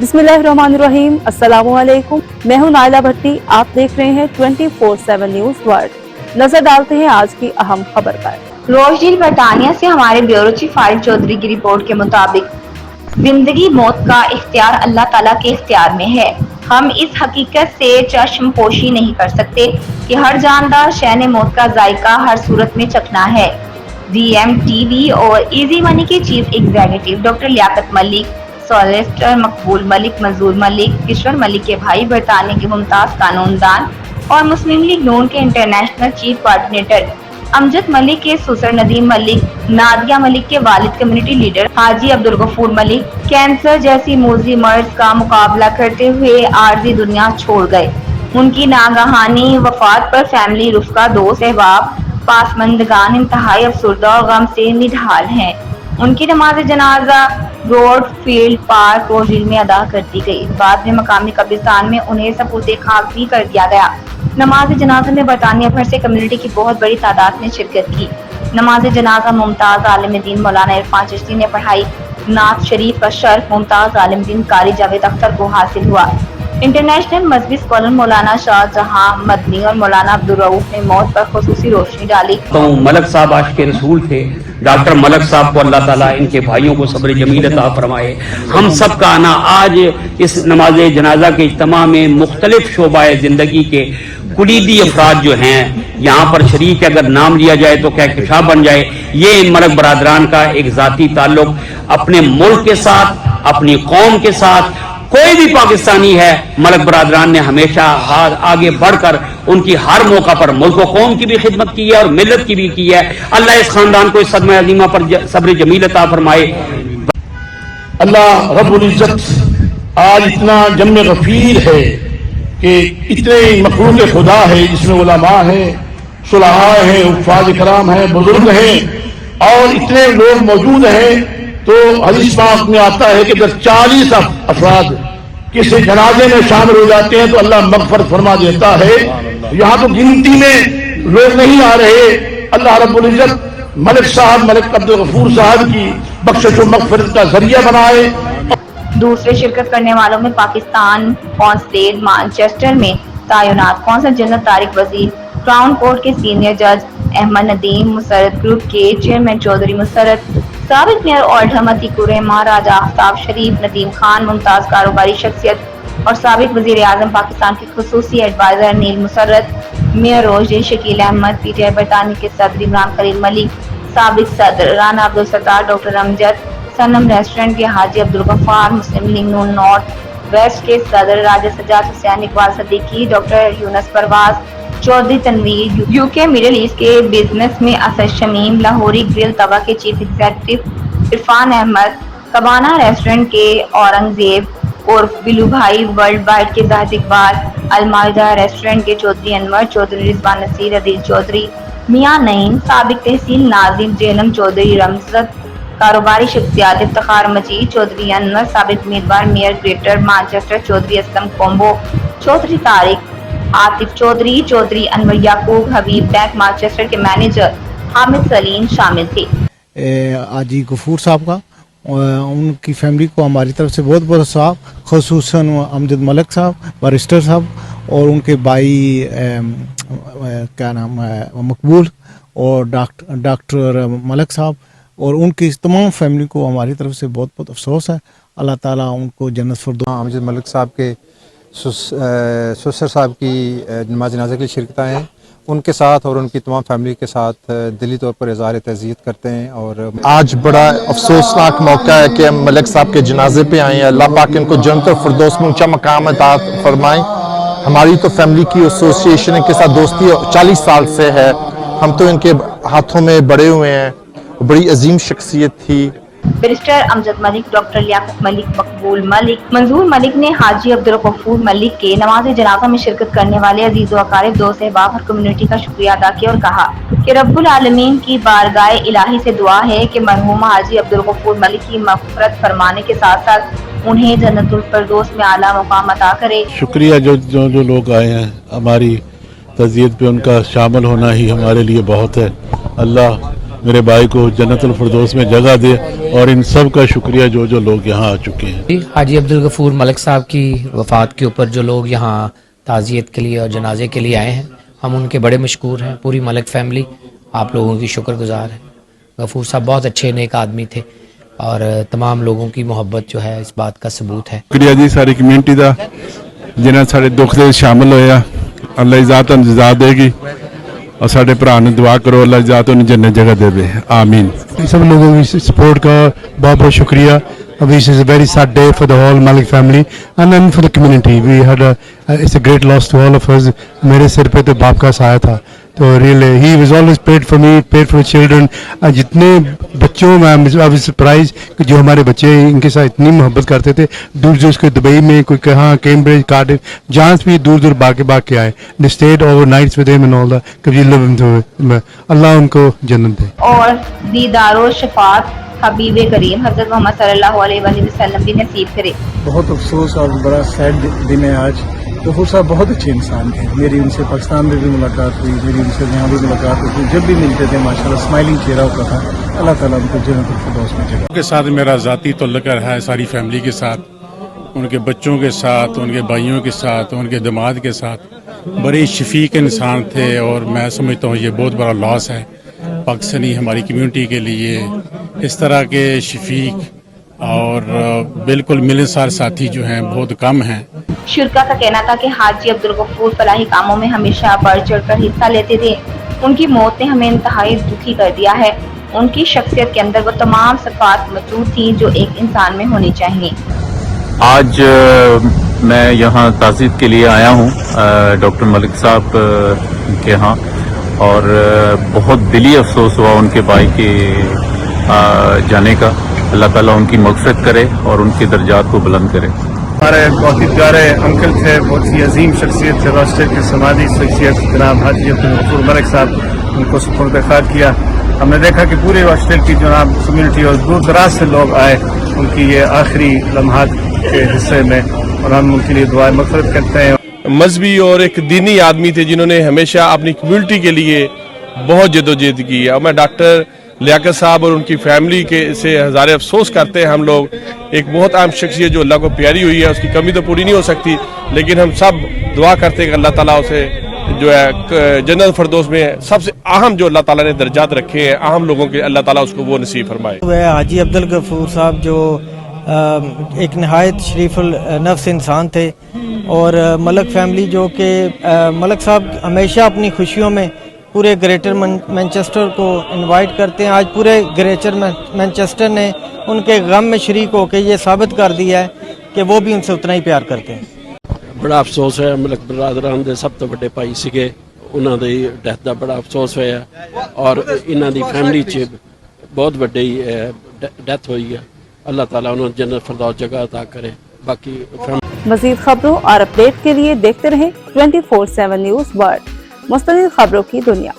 बिस्मिल्लाहिर्रहमानिर्रहीम, अस्सलामुअलैकुम। मैं हूं नाइला भट्टी। आप देख रहे हैं 24/7 न्यूज वर्ल्ड। नजर डालते हैं आज की अहम खबर पर। रोजडील बरतानिया से हमारे ब्यूरो चीफ फारिक चौधरी की रिपोर्ट के मुताबिक जिंदगी मौत का इख्तियार अल्लाह ताला के इख्तियार में है। हम इस हकीकत से चश्म पोशी नहीं कर सकते कि हर जानदार शैन मौत का जायका हर सूरत में चखना है। DMTV और इजी मनी के chief executive doctor Liaquat Malik, solicitor Maqbool Malik, मंजूर मलिक, किशोर मलिक के भाई, बरतानिया के मुमताज कानूनदान और मुस्लिम लीग नून के international chief coordinator Amjad Malik के ससुर नदीम मलिक, नादिया मलिक के वालिद community leader Haji Abdul Ghafoor Malik cancer जैसी मूजी मर्ज का मुकाबला करते हुए आर्जी दुनिया छोड़ गए। उनकी नागहानी वफात पर फैमिली, रुफ़का, दोस्त, अहबाब, पासमंदगान इंतहाई अफसुर्दा और गम से निढाल हैं। उनकी नमाज जनाजा रोड फील्ड पार्क रोजिल में अदा कर दी गई। बाद में मकामी कब्रिस्तान में उन्हें सपूते खाक भी कर दिया गया। नमाज जनाजा में बरतानिया भर से कम्युनिटी की बहुत बड़ी तादाद ने शिरकत की। नमाज जनाजा मुमताज आलिम दीन मौलाना इरफान चिश्ती ने पढ़ाई। नात शरीफ का शर्फ मुमताज आलिम दीन कारी जावेद अख्तर को हासिल हुआ। इंटरनेशनल मजहबी स्कॉलर मौलाना शाहजहां मदनी और मौलाना अब्दुल रऊफ ने मौत पर खुसूसी रोशनी डाली। तो मलक साहब आशिक़ रसूल थे। डॉक्टर मलक साहब को अल्लाह ताला इनके भाइयों को सब्र जमील अता फरमाए। हम सब का आना आज इस नमाज जनाजा के इज्तिमा में मुख्तलिफ शोबाए जिंदगी के कुलीदी अफराद जो हैं यहाँ पर शरीक, अगर नाम लिया जाए तो कहकशा बन जाए। ये इन मलक बरादरान का एक जाती ताल्लुक अपने मुल्क के साथ, अपनी कौम के साथ, कोई भी पाकिस्तानी है, मलक बरादरान ने हमेशा आगे बढ़कर उनकी हर मौका पर मुल्क और कौम की भी खिदमत की है और मिल्लत की भी की है। अल्लाह इस खानदान को इस सदमा अजीमा पर सब्र जमील अता फरमाए। अल्लाह रब्बुल इज्जत आज इतना जम्मे गफीर है कि इतने मखलूक खुदा है जिसमें उलमा है, सुलहा है, उफ़ाज़ कराम है, बुजुर्ग हैं और इतने लोग मौजूद हैं। तो हदीस पाक में आता है कि अगर 40 अफराद किसी जनाजे में शामिल हो जाते हैं तो अल्लाह मग़फ़रत फरमा देता है। यहाँ तो गिनती में लोग नहीं आ रहे। अल्लाह रब्बुल इज्जत मलिक साहब, मलिक अब्दुल गफूर साहब की बख्शिश व मग़फ़रत का जरिया बनाए। दूसरे शिरकत करने वालों में पाकिस्तान कॉन्सुलेट मैनचेस्टर में तैनात कौंसल जनरल तारिक वजीर, क्राउन कोर्ट के सीनियर जज अहमद नदीम, मुसर्रत ग्रुप के चेयरमैन चौधरी मुसर्रत, साबिक मेयर ओल्डहम अतीकुर रहमान, राजा आफ्ताब शरीफ, नदीम खान, मुमताज कारोबारी शख्सियत और साबिक वजीर आजम पाकिस्तान के खुसूसी एडवाइजर नील मुसर्रत, मेयर रोजडील शकील अहमद, PTI बरतानिया के सदर इमरान खलील मलिक, साबिक सदर राना अब्दुल सत्तार, डॉक्टर अमजद, सनम रेस्टोरेंट के हाजी अब्दुल गफ्फार, मुस्लिम लीग नून नॉर्थ वेस्ट के सदर राजा Sajjad Hussain, Iqbal Siddiqui, doctor Younus Parvaz, Chaudhry Tanveer, UK middle east के बिजनेस में असद शमीम, लाहौरी ग्रिल तवा के chief executive Irfan Ahmed, Cabana restaurant के औरंगजेब उर्फ बिलू भाई, वर्ल्ड वाइड के जाहिद इकबाल, अलमाइदा रेस्टोरेंट के चौधरी अनवर, चौधरी रिजवान नसीर, अदील चौधरी, मियां नईम, साबिक तहसील नाजिम जेलम चौधरी, रमजत कारोबारी शख्सियात इफ्तिखार मजीद, चौधरी अनवर, साबिक उम्मीदवार mayor greater Manchester, Chaudhry Aslam कोम्बो, चौधरी तारिक आतिफ चौधरी, चौधरी अनवर याकूब, हबीब बैंक मैनचेस्टर के मैनेजर हामिद सलीम शामिल थे। आजी गफूर साहब का उनकी फैमिली को हमारी तरफ से बहुत बहुत सवाब, खुसूसन अमजद मलिक साहब, बैरिस्टर साहब और उनके भाई क्या नाम है मकबूल और डॉक्टर मलिक साहब और उनकी तमाम फैमिली को हमारी तरफ से बहुत बहुत अफसोस है। अल्लाह ताला उनको जन्नत फिरदौस। अमजद मलिक साहब के ससुर साहब की नमाज जनाजा के लिए शिरकत आए हैं। उनके साथ और उनकी तमाम फैमिली के साथ दिली तौर पर इज़हार तज़ियत करते हैं। और आज बड़ा अफसोसनाक मौका है कि हम मलिक साहब के जनाजे पे आए हैं। अल्लाह पाक इनको जन्नत और फिरदौस में ऊंचा मकाम अता फरमाएं। हमारी तो फैमिली की एसोसिएशन के साथ दोस्ती 40 साल से है। हम तो इनके हाथों में बड़े हुए हैं। बड़ी अजीम शख्सियत थी। बैरिस्टर अमजद मलिक, डॉक्टर लियाकत मलिक, मकबूल मलिक, मंजूर मलिक ने हाजी अब्दुल गफूर मलिक के नमाज जनाजा में शिरकत करने वाले अजीज व अकारिब, दोस्त, अहबाब और कम्युनिटी का शुक्रिया अदा किया और कहा कि रब्बुल आलमीन की बारगाह इलाही से दुआ है कि मरहूम हाजी अब्दुल गफूर मलिक की मग़फ़िरत फरमाने के साथ साथ उन्हें जन्नतुल फिरदौस में आला मुकाम अता करे। शुक्रिया जो लोग आए हैं, हमारी तज़ियत पे उनका शामिल होना ही हमारे लिए बहुत है। अल्लाह मेरे भाई को जन्नतुल फिरदौस में जगह दे, और इन सब का शुक्रिया जो जो लोग यहाँ आ चुके हैं। हाजी अब्दुल गफूर मलिक साहब की वफ़ात के ऊपर जो लोग यहाँ ताज़ियत के लिए और जनाजे के लिए आए हैं, हम उनके बड़े मशकूर हैं। पूरी मलिक फैमिली आप लोगों की शुक्रगुजार है। गफूर साहब बहुत अच्छे नेक आदमी थे और तमाम लोगों की मोहब्बत जो है इस बात का सबूत है। शुक्रिया जी सारी कम्यूनिटी का जिन्हें साढ़े दुख से शामिल होया। अल्लाह इजात इजात देगी, और साढ़े भरा ने दुआ करो अल्लाह इजात उन्हें जन्नत जगह दे दे, आमीन। सब लोगों की सपोर्ट का बहुत बहुत शुक्रिया। This is a very sad day for the whole Malik family and then for the community. We had it's a great loss to all of us. मेरे सिर पे तो बाप का साया था, तो really he was always prayed for me, prayed for children. जितने बच्चों में I was surprised कि जो हमारे बच्चे इनके साथ इतनी मोहब्बत करते थे, दूर दूर उसके दुबई में कोई कहाँ कैम्ब्रिज कार्डिफ जहाँ भी दूर दूर भाग के आए। They stayed overnights with him and all that. कभी live him to अल्लाह उनको जन्नत दे। और दीदारो शफात हबीब करीम हज़रत मोहम्मद सल्लल्लाहु अलैहि वसल्लम भी नसीब करे। बहुत अफसोस और बड़ा सैड दिन है आज। गफूर साहब बहुत अच्छे इंसान थे। मेरी उनसे पाकिस्तान में भी मुलाकात हुई, मेरी उनसे यहाँ भी मुलाकात हुई। जब भी मिलते थे माशाल्लाह स्माइलिंग चेहरा होता था। अल्लाह ताला उनको जन्नतुल फिरदौस में जगह। उनके साथ मेरा ज़ाती तल्लुक़ है, सारी फैमिली के साथ, उनके बच्चों के साथ, उनके भाइयों के साथ, उनके दामाद के साथ। बड़े शफीक इंसान थे, और मैं समझता हूँ ये बहुत बड़ा लॉस है पाकिस्तानी हमारी कम्यूनिटी के लिए। इस तरह के शफीक और बिल्कुल मिलनसार साथी जो हैं बहुत कम हैं। शुरका का कहना था कि हाजी अब्दुल गफूर फलाही कामों में हमेशा बढ़ चढ़ कर हिस्सा लेते थे। उनकी मौत ने हमें इंतहाई दुखी कर दिया है। उनकी शख्सियत के अंदर वो तमाम सिफात मौजूद थी जो एक इंसान में होनी चाहिए। आज मैं यहाँ ताज़ियत के लिए आया हूँ डॉक्टर मलिक साहब के यहाँ, और बहुत दिली अफसोस हुआ उनके भाई के जाने का। अल्लाह ताला उनकी मग़फ़िरत करे और उनके दर्जात को बुलंद करे। हमारे बहुत ही प्यारे अंकल थे, बहुत ही अजीम शख्सियत थे, राष्ट्र की समाजी शख्सियत जनाब हाजी अब्दुल गफूर मलिक साहब, उनको सुपुर्द खाक किया। हमने देखा कि पूरे ऑस्ट्रेलिया की जनाब कम्यूनिटी और दूर दराज से लोग आए उनकी ये आखिरी लम्हात के हिस्से में, और हम उनके लिए दुआ मग़फ़िरत करते हैं। मजहबी और एक दीनी आदमी थे जिन्होंने हमेशा अपनी कम्यूनिटी के लिए बहुत जदोजहद की है। और मैं डॉक्टर लियाकत साहब और उनकी फैमिली के से हज़ारे अफसोस करते हैं हम लोग। एक बहुत अहम शख्सियत जो अल्लाह को प्यारी हुई है, उसकी कमी तो पूरी नहीं हो सकती, लेकिन हम सब दुआ करते हैं कि अल्लाह ताला उसे जो है जन्नत फिरदौस में सबसे अहम जो अल्लाह ताला ने दर्जात रखे हैं अहम लोगों के, अल्लाह ताला उसको वो नसीब फरमाए। वह हाजी अब्दुल गफूर साहब जो एक नहायत शरीफुल नफ्स इंसान थे, और मलिक फैमिली जो कि मलिक साहब हमेशा अपनी खुशियों में पूरे ग्रेटर मैनचेस्टर को इनवाइट करते हैं। आज पूरे ग्रेटर मैनचेस्टर ने उनके गम में शरीक होकर ये साबित कर दिया है कि वो भी उनसे उतना ही प्यार करते हैं। बड़ा अफसोस है, मलिक बरादरान दे सब तो बड़े भाई सीगे, उन्हां दी डेथ दा बड़ा अफसोस होया, और इन्हां दी फैमिली च बहुत बड़ी डेथ हुई है। अल्लाह ताला उन्हें जन्नत फिरदौस जगह अता करे। बाकी मज़ीद खबरों और अपडेट के लिए देखते रहें 24/7 न्यूज़ वर्ल्ड, मुस्तकिल खबरों की दुनिया।